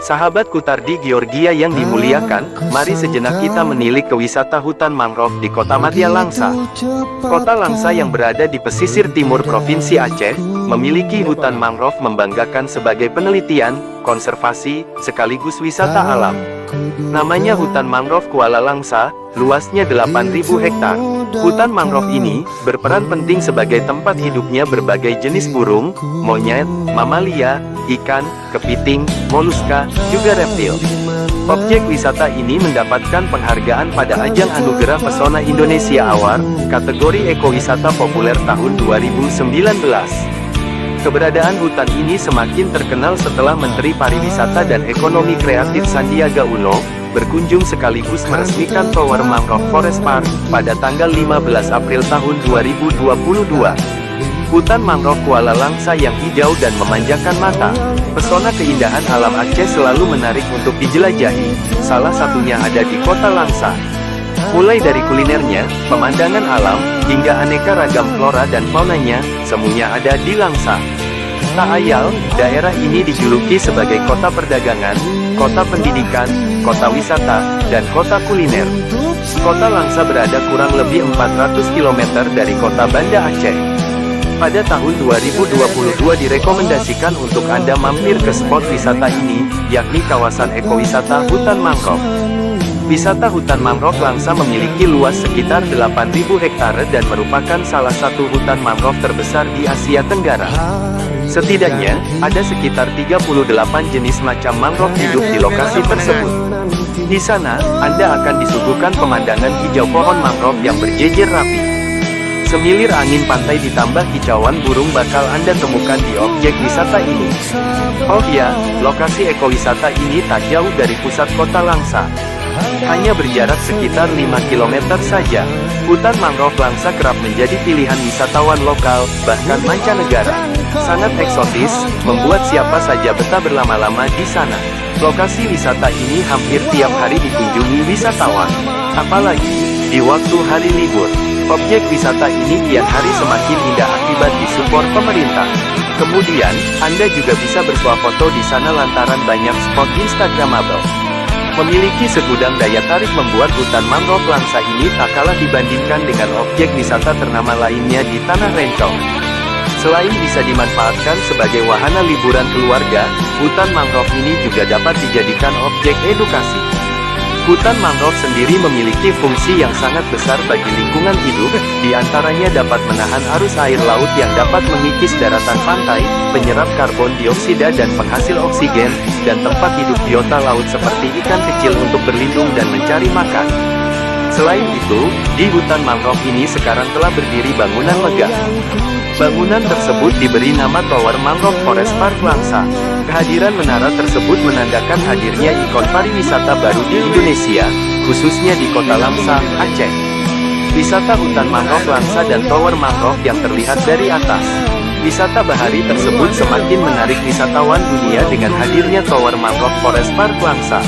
Sahabat Kutardi Georgia yang dimuliakan, mari sejenak kita menilik ke wisata hutan mangrove di Kota Madia Langsa. Kota Langsa yang berada di pesisir timur Provinsi Aceh, memiliki hutan mangrove membanggakan sebagai penelitian, konservasi, sekaligus wisata alam. Namanya Hutan Mangrove Kuala Langsa, luasnya 8.000 hektar. Hutan mangrove ini berperan penting sebagai tempat hidupnya berbagai jenis burung, monyet, mamalia, ikan, kepiting, moluska, juga reptil. Objek wisata ini mendapatkan penghargaan pada ajang Anugerah Pesona Indonesia Award, kategori ekowisata populer tahun 2019. Keberadaan hutan ini semakin terkenal setelah Menteri Pariwisata dan Ekonomi Kreatif Sandiaga Uno berkunjung sekaligus meresmikan Tower Mangrove Forest Park pada tanggal 15 April tahun 2022. Hutan mangrove Kuala Langsa yang hijau dan memanjakan mata. Pesona keindahan alam Aceh selalu menarik untuk dijelajahi. Salah satunya ada di Kota Langsa. Mulai dari kulinernya, pemandangan alam, hingga aneka ragam flora dan faunanya, semuanya ada di Langsa. Tak ayal, daerah ini dijuluki sebagai kota perdagangan, kota pendidikan, kota wisata, dan kota kuliner. Kota Langsa berada kurang lebih 400 km dari kota Banda Aceh. Pada tahun 2022 direkomendasikan untuk Anda mampir ke spot wisata ini, yakni kawasan ekowisata hutan mangrove. Wisata hutan mangrove Langsa memiliki luas sekitar 8.000 hektare dan merupakan salah satu hutan mangrove terbesar di Asia Tenggara. Setidaknya, ada sekitar 38 jenis macam mangrove hidup di lokasi tersebut. Di sana, Anda akan disuguhkan pemandangan hijau pohon mangrove yang berjejer rapi. Semilir angin pantai ditambah kicauan burung bakal Anda temukan di objek wisata ini. Oh ya, lokasi ekowisata ini tak jauh dari pusat kota Langsa. Hanya berjarak sekitar 5 km saja. Hutan mangrove Langsa kerap menjadi pilihan wisatawan lokal, bahkan mancanegara. Sangat eksotis, membuat siapa saja betah berlama-lama di sana. Lokasi wisata ini hampir tiap hari dikunjungi wisatawan. Apalagi di waktu hari libur. Objek wisata ini kian hari semakin indah akibat disupport pemerintah. Kemudian, Anda juga bisa bersuah foto di sana lantaran banyak spot instagramable. Memiliki segudang daya tarik membuat hutan mangrove Langsa ini tak kalah dibandingkan dengan objek wisata ternama lainnya di Tanah Rencong. Selain bisa dimanfaatkan sebagai wahana liburan keluarga, hutan mangrove ini juga dapat dijadikan objek edukasi. Hutan mangrove sendiri memiliki fungsi yang sangat besar bagi lingkungan hidup, diantaranya dapat menahan arus air laut yang dapat mengikis daratan pantai, penyerap karbon dioksida dan penghasil oksigen, dan tempat hidup biota laut seperti ikan kecil untuk berlindung dan mencari makan. Selain itu, di hutan mangrove ini sekarang telah berdiri bangunan megah. Bangunan tersebut diberi nama Tower Mangrove Forest Park Langsa. Kehadiran menara tersebut menandakan hadirnya ikon pariwisata baru di Indonesia, khususnya di Kota Langsa, Aceh. Wisata hutan mangrove Langsa dan Tower Mangrove yang terlihat dari atas. Wisata bahari tersebut semakin menarik wisatawan dunia dengan hadirnya Tower Mangrove Forest Park Langsa.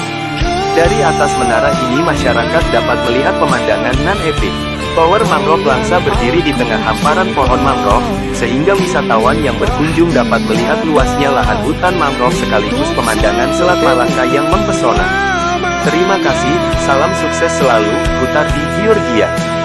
Dari atas menara ini masyarakat dapat melihat pemandangan nan epik. Tower Mangrove Langsa berdiri di tengah hamparan pohon mangrove, sehingga wisatawan yang berkunjung dapat melihat luasnya lahan hutan mangrove sekaligus pemandangan Selat Malaka yang mempesona. Terima kasih, salam sukses selalu, Kutardi Georgia.